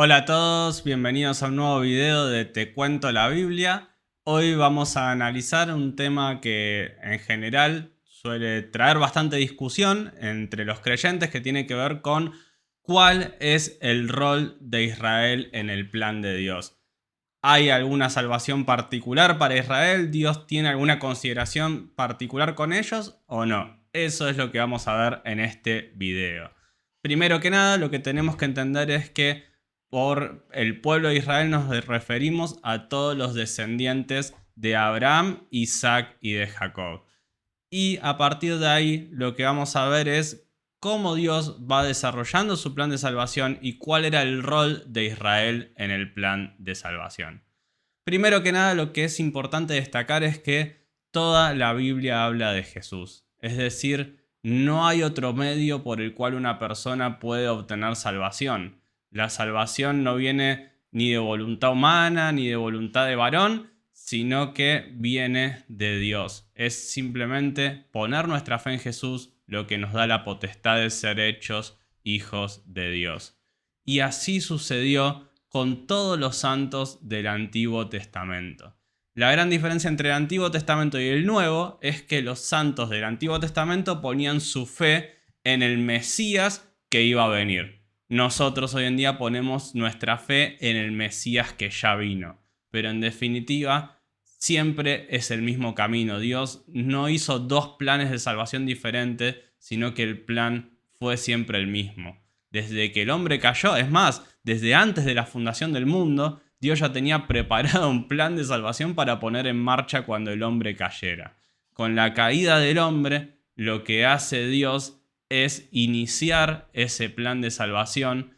Hola a todos, bienvenidos a un nuevo video de Te Cuento la Biblia. Hoy vamos a analizar un tema que en general suele traer bastante discusión entre los creyentes, que tiene que ver con cuál es el rol de Israel en el plan de Dios. ¿Hay alguna salvación particular para Israel? ¿Dios tiene alguna consideración particular con ellos o no? Eso es lo que vamos a ver en este video. Primero que nada, lo que tenemos que entender es que por el pueblo de Israel nos referimos a todos los descendientes de Abraham, Isaac y de Jacob. Y a partir de ahí lo que vamos a ver es cómo Dios va desarrollando su plan de salvación y cuál era el rol de Israel en el plan de salvación. Primero que nada, lo que es importante destacar es que toda la Biblia habla de Jesús. Es decir, no hay otro medio por el cual una persona puede obtener salvación. La salvación no viene ni de voluntad humana ni de voluntad de varón, sino que viene de Dios. Es simplemente poner nuestra fe en Jesús lo que nos da la potestad de ser hechos hijos de Dios. Y así sucedió con todos los santos del Antiguo Testamento. La gran diferencia entre el Antiguo Testamento y el Nuevo es que los santos del Antiguo Testamento ponían su fe en el Mesías que iba a venir. Nosotros hoy en día ponemos nuestra fe en el Mesías que ya vino. Pero en definitiva, siempre es el mismo camino. Dios no hizo dos planes de salvación diferentes, sino que el plan fue siempre el mismo. Desde que el hombre cayó, es más, desde antes de la fundación del mundo, Dios ya tenía preparado un plan de salvación para poner en marcha cuando el hombre cayera. Con la caída del hombre, lo que hace Dios es iniciar ese plan de salvación,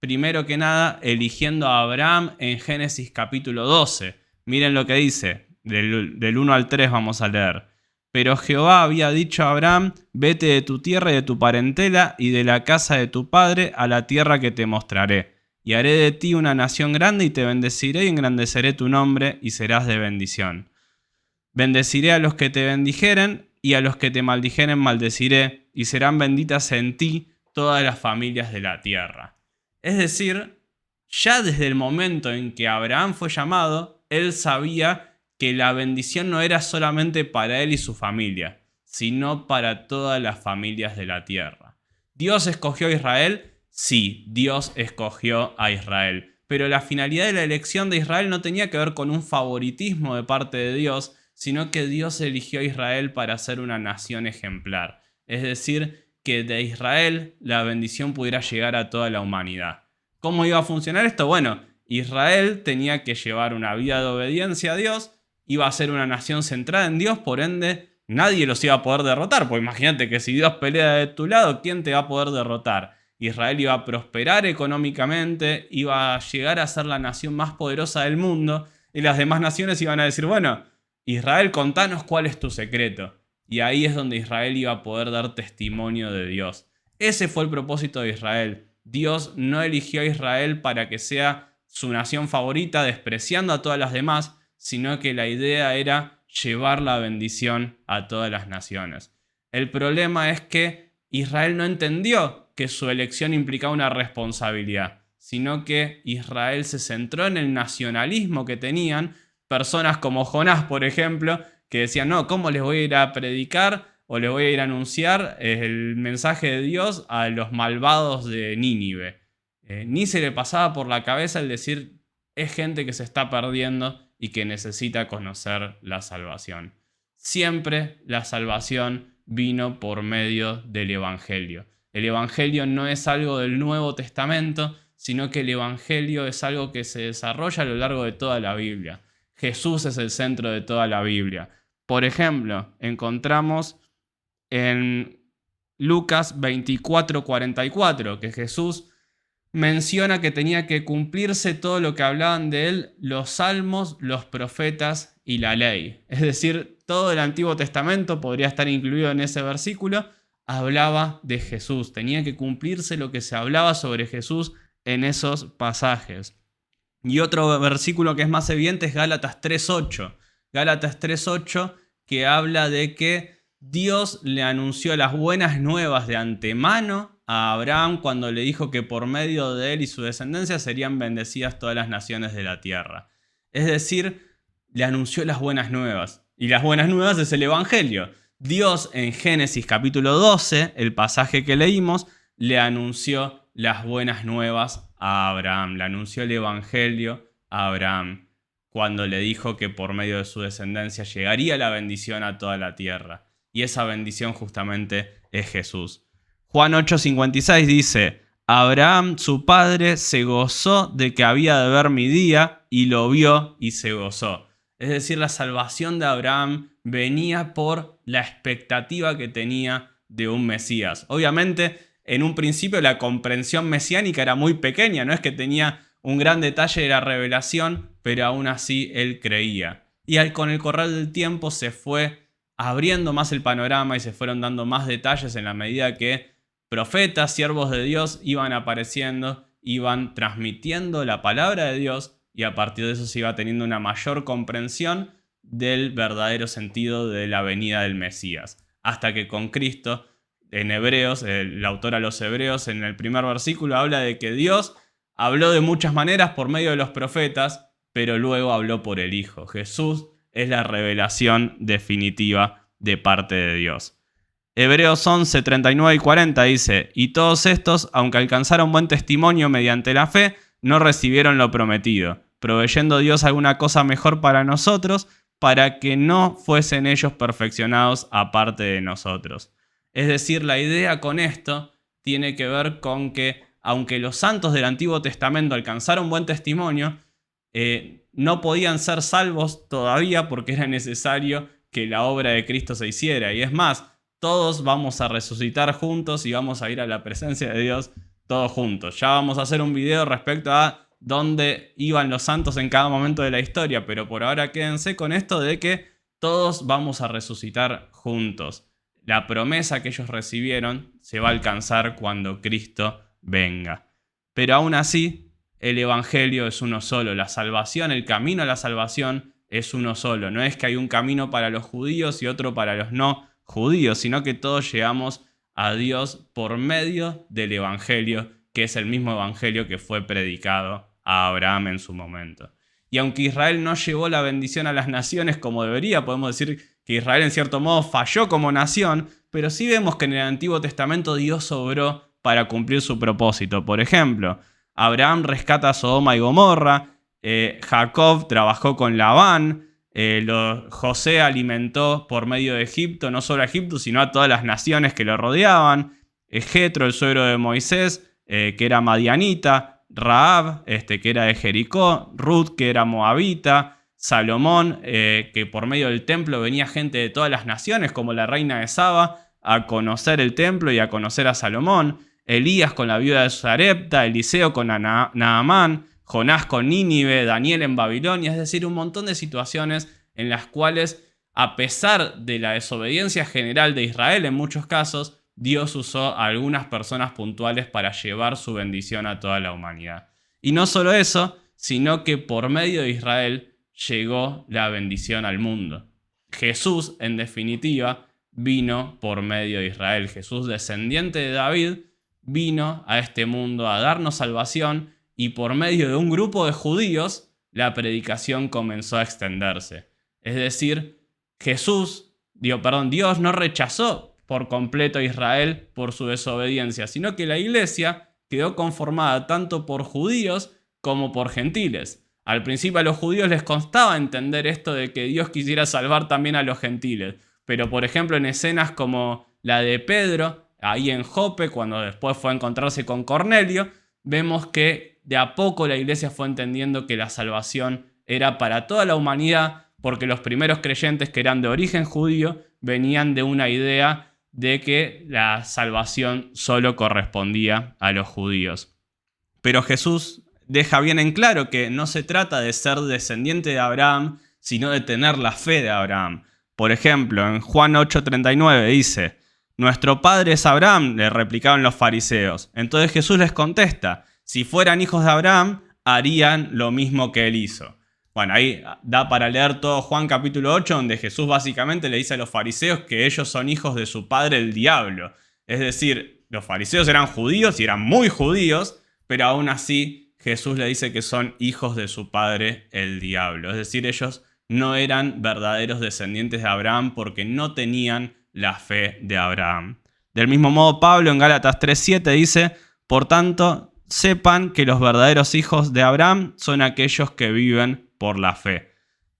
primero que nada eligiendo a Abraham en Génesis capítulo 12. Miren lo que dice, del 1 al 3 vamos a leer. Pero Jehová había dicho a Abraham: vete de tu tierra y de tu parentela y de la casa de tu padre a la tierra que te mostraré. Y haré de ti una nación grande y te bendeciré y engrandeceré tu nombre y serás de bendición. Bendeciré a los que te bendijeren y a los que te maldijeren maldeciré, y serán benditas en ti todas las familias de la tierra. Es decir, ya desde el momento en que Abraham fue llamado, él sabía que la bendición no era solamente para él y su familia, sino para todas las familias de la tierra. ¿Dios escogió a Israel? Sí, Dios escogió a Israel. Pero la finalidad de la elección de Israel no tenía que ver con un favoritismo de parte de Dios, sino que Dios eligió a Israel para ser una nación ejemplar. Es decir, que de Israel la bendición pudiera llegar a toda la humanidad. ¿Cómo iba a funcionar esto? Bueno, Israel tenía que llevar una vida de obediencia a Dios, iba a ser una nación centrada en Dios, por ende nadie los iba a poder derrotar, porque imagínate que si Dios pelea de tu lado, ¿quién te va a poder derrotar? Israel iba a prosperar económicamente, iba a llegar a ser la nación más poderosa del mundo, y las demás naciones iban a decir, bueno, Israel, contanos cuál es tu secreto. Y ahí es donde Israel iba a poder dar testimonio de Dios. Ese fue el propósito de Israel. Dios no eligió a Israel para que sea su nación favorita, despreciando a todas las demás, sino que la idea era llevar la bendición a todas las naciones. El problema es que Israel no entendió que su elección implicaba una responsabilidad, sino que Israel se centró en el nacionalismo que tenían personas como Jonás, por ejemplo, que decían, no, ¿cómo les voy a ir a predicar o les voy a ir a anunciar el mensaje de Dios a los malvados de Nínive? Ni se le pasaba por la cabeza el decir, es gente que se está perdiendo y que necesita conocer la salvación. Siempre la salvación vino por medio del Evangelio. El Evangelio no es algo del Nuevo Testamento, sino que el Evangelio es algo que se desarrolla a lo largo de toda la Biblia. Jesús es el centro de toda la Biblia. Por ejemplo, encontramos en Lucas 24:44 que Jesús menciona que tenía que cumplirse todo lo que hablaban de él, los salmos, los profetas y la ley. Es decir, todo el Antiguo Testamento podría estar incluido en ese versículo, hablaba de Jesús. Tenía que cumplirse lo que se hablaba sobre Jesús en esos pasajes. Y otro versículo que es más evidente es Gálatas 3:8. Gálatas 3:8, que habla de que Dios le anunció las buenas nuevas de antemano a Abraham cuando le dijo que por medio de él y su descendencia serían bendecidas todas las naciones de la tierra. Es decir, le anunció las buenas nuevas. Y las buenas nuevas es el Evangelio. Dios en Génesis capítulo 12, el pasaje que leímos, le anunció las buenas nuevas a Abraham. Le anunció el Evangelio a Abraham cuando le dijo que por medio de su descendencia llegaría la bendición a toda la tierra. Y esa bendición justamente es Jesús. Juan 8:56 dice: Abraham, su padre, se gozó de que había de ver mi día, y lo vio y se gozó. Es decir, la salvación de Abraham venía por la expectativa que tenía de un Mesías. Obviamente, en un principio la comprensión mesiánica era muy pequeña, no es que tenía un gran detalle de la revelación, pero aún así él creía. Y con el correr del tiempo se fue abriendo más el panorama y se fueron dando más detalles en la medida que profetas, siervos de Dios iban apareciendo, iban transmitiendo la palabra de Dios, y a partir de eso se iba teniendo una mayor comprensión del verdadero sentido de la venida del Mesías. Hasta que con Cristo, en Hebreos, el autor a los Hebreos en el primer versículo habla de que Dios habló de muchas maneras por medio de los profetas, pero luego habló por el Hijo. Jesús es la revelación definitiva de parte de Dios. Hebreos 11, 39 y 40 dice: y todos estos, aunque alcanzaron buen testimonio mediante la fe, no recibieron lo prometido, proveyendo Dios alguna cosa mejor para nosotros, para que no fuesen ellos perfeccionados aparte de nosotros. Es decir, la idea con esto tiene que ver con que, aunque los santos del Antiguo Testamento alcanzaron buen testimonio, no podían ser salvos todavía porque era necesario que la obra de Cristo se hiciera. Y es más, todos vamos a resucitar juntos y vamos a ir a la presencia de Dios todos juntos. Ya vamos a hacer un video respecto a dónde iban los santos en cada momento de la historia, pero por ahora quédense con esto de que todos vamos a resucitar juntos. La promesa que ellos recibieron se va a alcanzar cuando Cristo venga. Pero aún así, el Evangelio es uno solo. La salvación, el camino a la salvación es uno solo. No es que hay un camino para los judíos y otro para los no judíos, sino que todos llegamos a Dios por medio del Evangelio, que es el mismo Evangelio que fue predicado a Abraham en su momento. Y aunque Israel no llevó la bendición a las naciones como debería, podemos decir que Israel en cierto modo falló como nación, pero sí vemos que en el Antiguo Testamento Dios obró para cumplir su propósito. Por ejemplo, Abraham rescata a Sodoma y Gomorra, Jacob trabajó con Labán, José alimentó por medio de Egipto, no solo a Egipto, sino a todas las naciones que lo rodeaban. Jetro, el suegro de Moisés, que era madianita. Rahab, que era de Jericó. Ruth, que era moabita. Salomón, que por medio del templo venía gente de todas las naciones, como la reina de Saba, a conocer el templo y a conocer a Salomón. Elías con la viuda de Sarepta, Eliseo con Naamán, Jonás con Nínive, Daniel en Babilonia, es decir, un montón de situaciones en las cuales, a pesar de la desobediencia general de Israel en muchos casos, Dios usó a algunas personas puntuales para llevar su bendición a toda la humanidad. Y no solo eso, sino que por medio de Israel llegó la bendición al mundo. Jesús, en definitiva, vino por medio de Israel. Jesús, descendiente de David, vino a este mundo a darnos salvación, y por medio de un grupo de judíos, la predicación comenzó a extenderse. Es decir, Dios no rechazó por completo a Israel por su desobediencia, sino que la iglesia quedó conformada tanto por judíos como por gentiles. Al principio a los judíos les costaba entender esto de que Dios quisiera salvar también a los gentiles, pero por ejemplo en escenas como la de Pedro, ahí en Jope, cuando después fue a encontrarse con Cornelio, vemos que de a poco la iglesia fue entendiendo que la salvación era para toda la humanidad, porque los primeros creyentes, que eran de origen judío, venían de una idea de que la salvación solo correspondía a los judíos. Pero Jesús deja bien en claro que no se trata de ser descendiente de Abraham, sino de tener la fe de Abraham. Por ejemplo, en Juan 8:39 dice: nuestro padre es Abraham, le replicaron los fariseos. Entonces Jesús les contesta: si fueran hijos de Abraham, harían lo mismo que él hizo. Bueno, ahí da para leer todo Juan capítulo 8, donde Jesús básicamente le dice a los fariseos que ellos son hijos de su padre el diablo. Es decir, los fariseos eran judíos y eran muy judíos, pero aún así Jesús le dice que son hijos de su padre el diablo. Es decir, ellos no eran verdaderos descendientes de Abraham porque no tenían la fe de Abraham. Del mismo modo, Pablo en Gálatas 3:7 dice: por tanto, sepan que los verdaderos hijos de Abraham son aquellos que viven por la fe.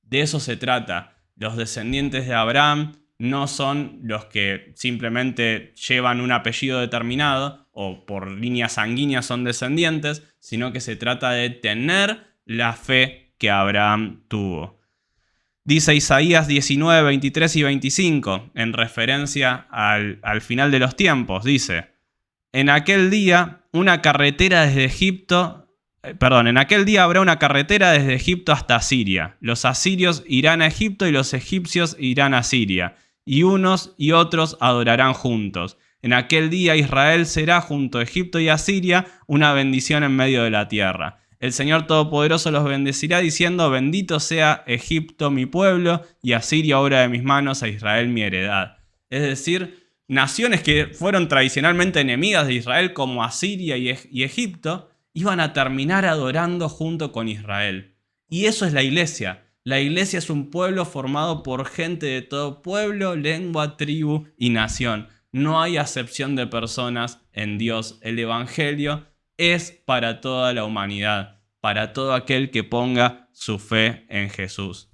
De eso se trata. Los descendientes de Abraham no son los que simplemente llevan un apellido determinado o por línea sanguínea son descendientes, sino que se trata de tener la fe que Abraham tuvo. Dice Isaías 19, 23 y 25, en referencia al final de los tiempos, dice: en aquel día habrá una carretera desde Egipto hasta Siria. Los asirios irán a Egipto y los egipcios irán a Siria, y unos y otros adorarán juntos. En aquel día Israel será junto a Egipto y a Siria una bendición en medio de la tierra. El Señor Todopoderoso los bendecirá diciendo: bendito sea Egipto mi pueblo, y Asiria obra de mis manos, a Israel mi heredad. Es decir, naciones que fueron tradicionalmente enemigas de Israel como Asiria y Egipto, iban a terminar adorando junto con Israel. Y eso es la iglesia. La iglesia es un pueblo formado por gente de todo pueblo, lengua, tribu y nación. No hay acepción de personas en Dios. El evangelio es para toda la humanidad, para todo aquel que ponga su fe en Jesús.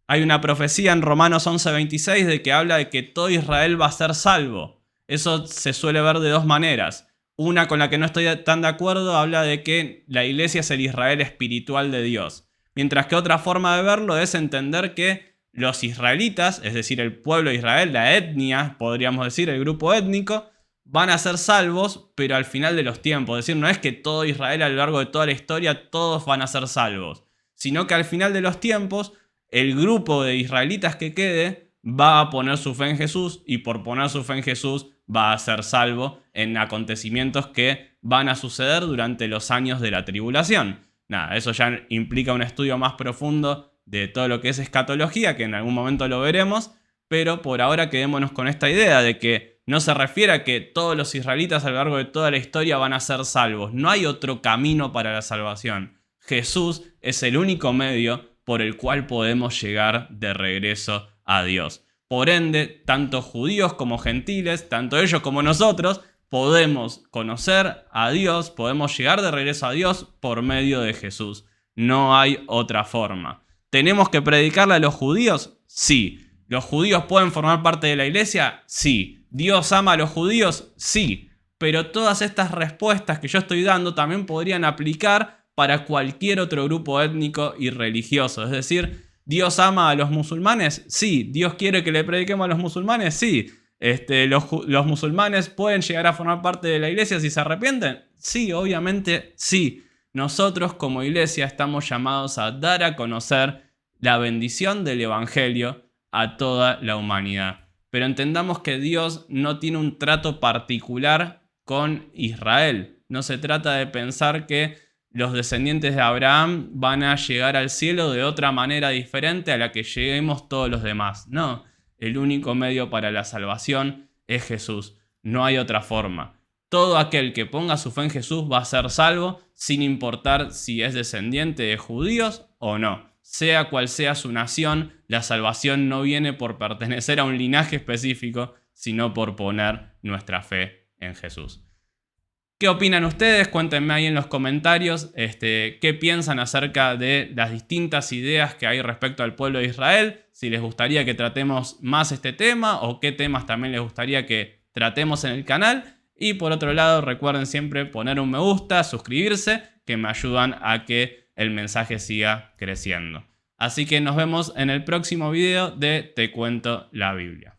Hay una profecía en Romanos 11:26 de que habla de que todo Israel va a ser salvo. Eso se suele ver de dos maneras. Una con la que no estoy tan de acuerdo habla de que la iglesia es el Israel espiritual de Dios. Mientras que otra forma de verlo es entender que los israelitas, es decir, el pueblo de Israel, la etnia, podríamos decir, el grupo étnico, van a ser salvos, pero al final de los tiempos. Es decir, no es que todo Israel a lo largo de toda la historia todos van a ser salvos, sino que al final de los tiempos el grupo de israelitas que quede va a poner su fe en Jesús y por poner su fe en Jesús va a ser salvo en acontecimientos que van a suceder durante los años de la tribulación. Nada, eso ya implica un estudio más profundo de todo lo que es escatología, que en algún momento lo veremos, pero por ahora quedémonos con esta idea de que no se refiere a que todos los israelitas a lo largo de toda la historia van a ser salvos. No hay otro camino para la salvación. Jesús es el único medio por el cual podemos llegar de regreso a Dios. Por ende, tanto judíos como gentiles, tanto ellos como nosotros, podemos conocer a Dios, podemos llegar de regreso a Dios por medio de Jesús. No hay otra forma. ¿Tenemos que predicarle a los judíos? Sí. ¿Los judíos pueden formar parte de la iglesia? Sí. ¿Dios ama a los judíos? Sí. Pero todas estas respuestas que yo estoy dando también podrían aplicar para cualquier otro grupo étnico y religioso. Es decir, ¿Dios ama a los musulmanes? Sí. ¿Dios quiere que le prediquemos a los musulmanes? Sí. ¿Los musulmanes pueden llegar a formar parte de la iglesia si se arrepienten? Sí, obviamente sí. Nosotros como iglesia estamos llamados a dar a conocer la bendición del evangelio a toda la humanidad. Pero entendamos que Dios no tiene un trato particular con Israel. No se trata de pensar que los descendientes de Abraham van a llegar al cielo de otra manera diferente a la que lleguemos todos los demás. No, el único medio para la salvación es Jesús. No hay otra forma. Todo aquel que ponga su fe en Jesús va a ser salvo sin importar si es descendiente de judíos o no. Sea cual sea su nación, la salvación no viene por pertenecer a un linaje específico, sino por poner nuestra fe en Jesús. ¿Qué opinan ustedes? Cuéntenme ahí en los comentarios qué piensan acerca de las distintas ideas que hay respecto al pueblo de Israel, si les gustaría que tratemos más este tema o qué temas también les gustaría que tratemos en el canal. Y por otro lado, recuerden siempre poner un me gusta, suscribirse, que me ayudan a que el mensaje siga creciendo. Así que nos vemos en el próximo video de Te Cuento la Biblia.